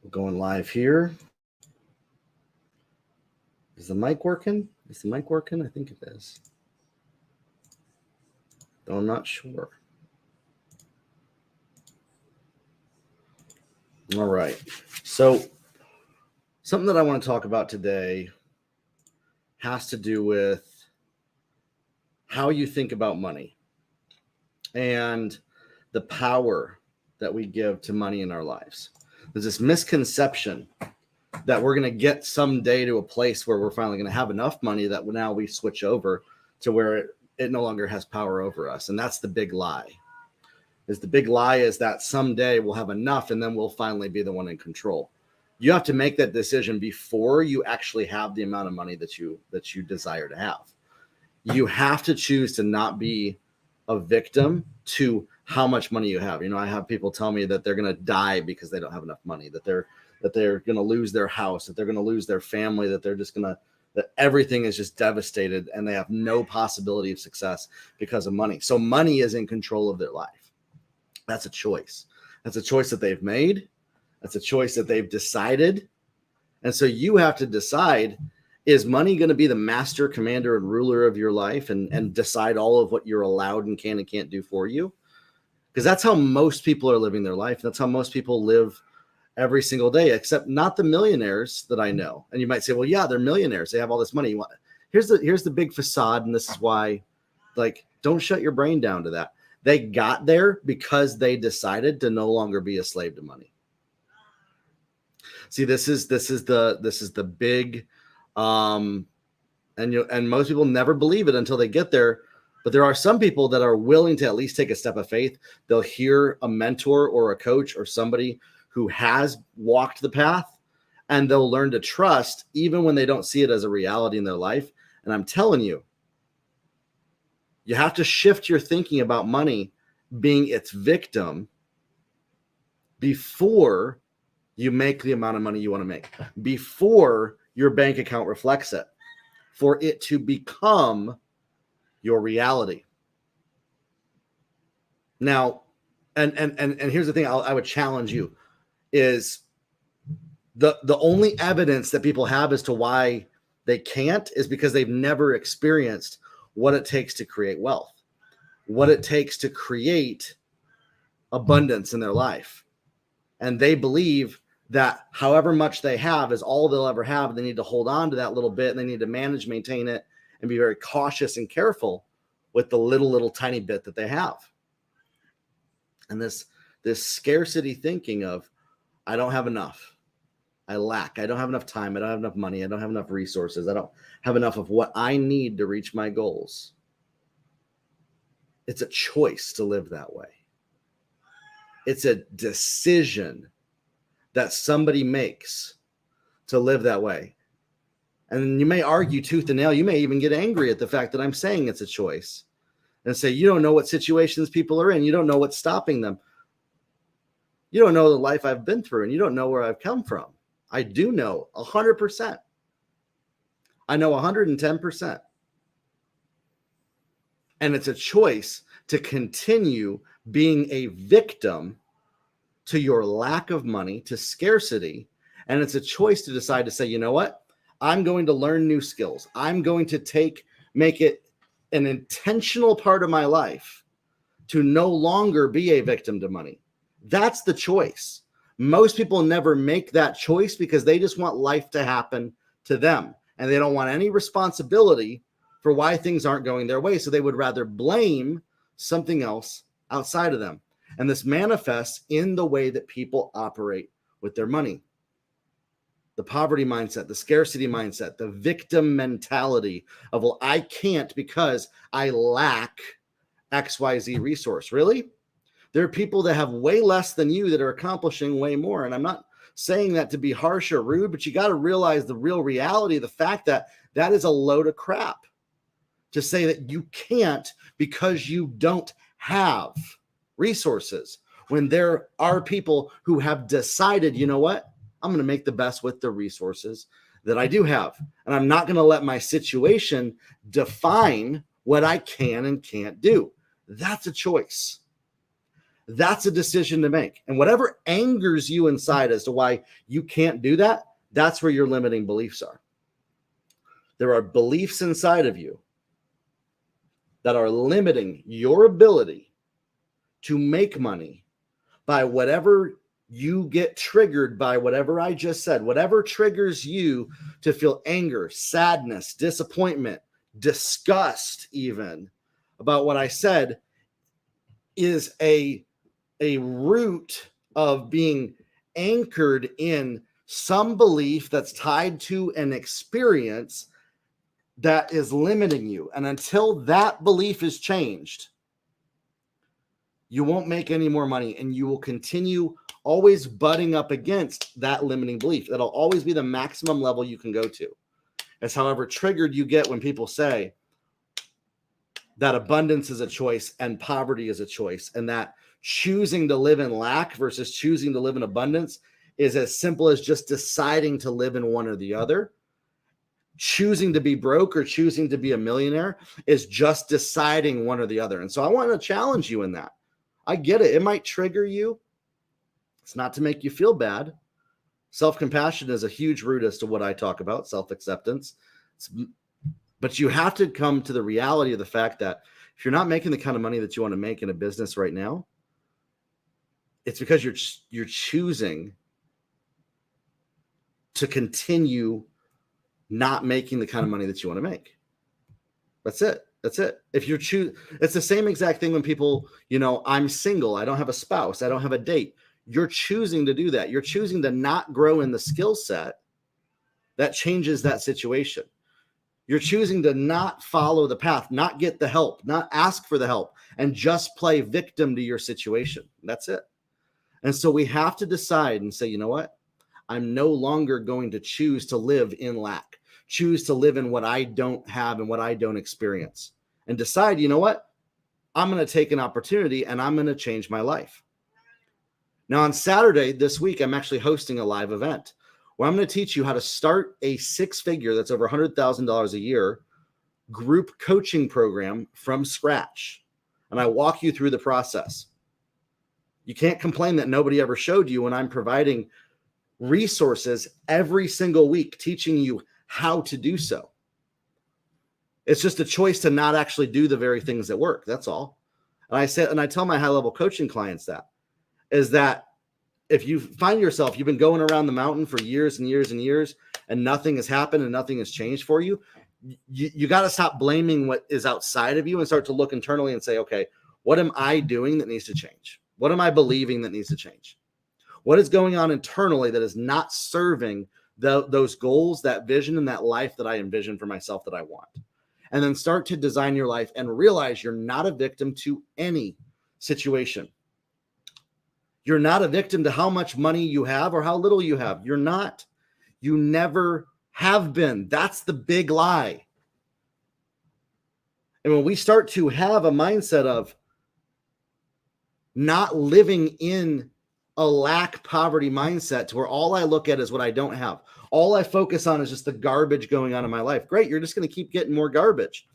We're going live here. Is the mic working? Is the mic working? I think it is. Though I'm not sure. All right. So something that I want to talk about today has to do with how you think about money and the power that we give to money in our lives. There's this misconception that we're going to get someday to a place where we're finally going to have enough money that now we switch over to where it no longer has power over us. And that's the big lie. The big lie is that someday we'll have enough and then we'll finally be the one in control. You have to make that decision before you actually have the amount of money that you desire to have. You have to choose to not be a victim to how much money you have. You know, I have people tell me that they're going to die because they don't have enough money, that they're going to lose their house, that they're going to lose their family, that they're just going to, that everything is just devastated and they have no possibility of success because of money. So money is in control of their life. That's a choice. That's a choice that they've made. That's a choice that they've decided. And so you have to decide, is money going to be the master, commander, and ruler of your life and decide all of what you're allowed and can and can't do for you? Because that's how most people are living their life. That's how most people live every single day, except not the millionaires that I know. And you might say, well, yeah, they're millionaires. They have all this money. Here's the big facade. And this is why, like, don't shut your brain down to that. They got there because they decided to no longer be a slave to money. See, this is the big, and most people never believe it until they get there. But there are some people that are willing to at least take a step of faith. They'll hear a mentor or a coach or somebody who has walked the path, and they'll learn to trust even when they don't see it as a reality in their life. And I'm telling you, you have to shift your thinking about money being its victim before you make the amount of money you want to make, before your bank account reflects it, for it to become your reality. Now, and here's the thing I would challenge you is the only evidence that people have as to why they can't is because they've never experienced what it takes to create wealth, what it takes to create abundance in their life. And they believe that however much they have is all they'll ever have. They need to hold on to that little bit, and they need to manage, maintain it, and be very cautious and careful with the little tiny bit that they have. And this scarcity thinking of, I don't have enough. I lack. I don't have enough time. I don't have enough money. I don't have enough resources. I don't have enough of what I need to reach my goals. It's a choice to live that way. It's a decision that somebody makes to live that way. And you may argue tooth and nail. You may even get angry at the fact that I'm saying it's a choice and say, you don't know what situations people are in. You don't know what's stopping them. You don't know the life I've been through, and you don't know where I've come from. I do know 100%. I know 110%. And it's a choice to continue being a victim to your lack of money, to scarcity. And it's a choice to decide to say, you know what? I'm going to learn new skills. I'm going to make it an intentional part of my life to no longer be a victim to money. That's the choice. Most people never make that choice because they just want life to happen to them. And they don't want any responsibility for why things aren't going their way. So they would rather blame something else outside of them. And this manifests in the way that people operate with their money. The poverty mindset, the scarcity mindset, the victim mentality of, well, I can't because I lack XYZ resource. Really? There are people that have way less than you that are accomplishing way more. And I'm not saying that to be harsh or rude, but you got to realize the real reality, the fact that that is a load of crap to say that you can't because you don't have resources, when there are people who have decided, you know what, I'm going to make the best with the resources that I do have. And I'm not going to let my situation define what I can and can't do. That's a choice. That's a decision to make. And whatever angers you inside as to why you can't do that, that's where your limiting beliefs are. There are beliefs inside of you that are limiting your ability to make money by whatever you get triggered by, whatever I just said, whatever triggers you to feel anger, sadness, disappointment, disgust even about what I said is a root of being anchored in some belief that's tied to an experience that is limiting you. And until that belief is changed, you won't make any more money, and you will continue always butting up against that limiting belief. That'll always be the maximum level you can go to. It's however triggered you get when people say that abundance is a choice and poverty is a choice, and that choosing to live in lack versus choosing to live in abundance is as simple as just deciding to live in one or the other. Choosing to be broke or choosing to be a millionaire is just deciding one or the other. And so I want to challenge you in that. I get it. It might trigger you. It's not to make you feel bad. Self-compassion is a huge root as to what I talk about, self-acceptance. But you have to come to the reality of the fact that if you're not making the kind of money that you want to make in a business right now, it's because you're choosing to continue not making the kind of money that you want to make. That's it. That's it. If you choose, it's the same exact thing when people, I'm single, I don't have a spouse, I don't have a date. You're choosing to do that. You're choosing to not grow in the skill set that changes that situation. You're choosing to not follow the path, not get the help, not ask for the help, and just play victim to your situation. That's it. And so we have to decide and say, you know what? I'm no longer going to choose to live in lack, choose to live in what I don't have and what I don't experience, and decide, you know what? I'm going to take an opportunity and I'm going to change my life. Now, on Saturday this week, I'm actually hosting a live event where I'm going to teach you how to start a six-figure, that's over $100,000 a year, group coaching program from scratch. And I walk you through the process. You can't complain that nobody ever showed you when I'm providing resources every single week, teaching you how to do so. It's just a choice to not actually do the very things that work. That's all. And I tell my high-level coaching clients that if you find yourself, you've been going around the mountain for years and years and years, and nothing has happened and nothing has changed for you, you got to stop blaming what is outside of you and start to look internally and say, okay, what am I doing that needs to change? What am I believing that needs to change? What is going on internally that is not serving those goals, that vision, and that life that I envision for myself that I want? And then start to design your life and realize you're not a victim to any situation. You're not a victim to how much money you have or how little you have. You're not. You never have been. That's the big lie. And when we start to have a mindset of not living in a lack poverty mindset to where all I look at is what I don't have, all I focus on is just the garbage going on in my life. Great. You're just going to keep getting more garbage.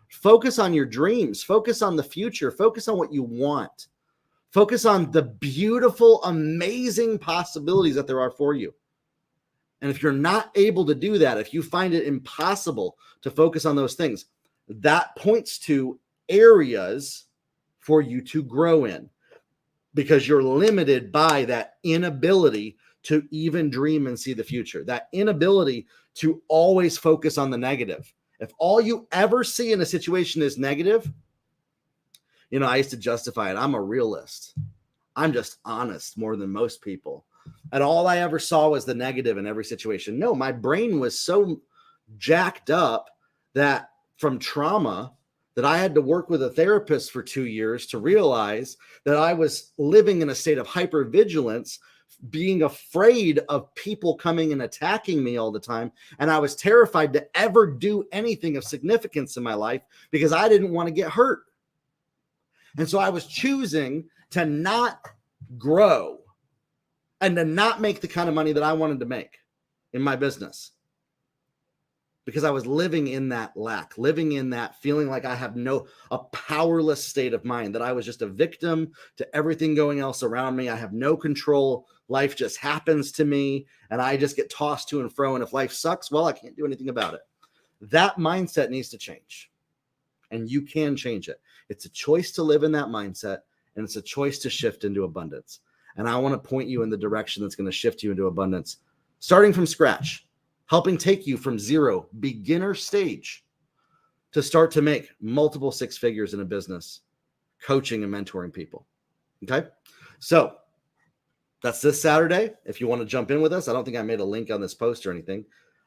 Focus on your dreams. Focus on the future. Focus on what you want. Focus on the beautiful, amazing possibilities that there are for you. And if you're not able to do that, if you find it impossible to focus on those things, that points to areas for you to grow in, because you're limited by that inability to even dream and see the future, that inability to always focus on the negative. If all you ever see in a situation is negative, I used to justify it. I'm a realist. I'm just honest more than most people. And all I ever saw was the negative in every situation. No, my brain was so jacked up that from trauma that I had to work with a therapist for 2 years to realize that I was living in a state of hypervigilance, being afraid of people coming and attacking me all the time. And I was terrified to ever do anything of significance in my life because I didn't want to get hurt. And so I was choosing to not grow and to not make the kind of money that I wanted to make in my business. because I was living in that lack, living in that feeling like I have a powerless state of mind, that I was just a victim to everything going else around me. I have no control. Life just happens to me and I just get tossed to and fro. And if life sucks, well, I can't do anything about it. That mindset needs to change, and you can change it. It's a choice to live in that mindset, and it's a choice to shift into abundance. And I want to point you in the direction that's going to shift you into abundance, starting from scratch, helping take you from zero, beginner stage, to start to make multiple six figures in a business, coaching and mentoring people. Okay. So that's this Saturday. If you want to jump in with us, I don't think I made a link on this post or anything.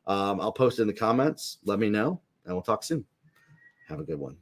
I'll post it in the comments. Let me know, and we'll talk soon. Have a good one.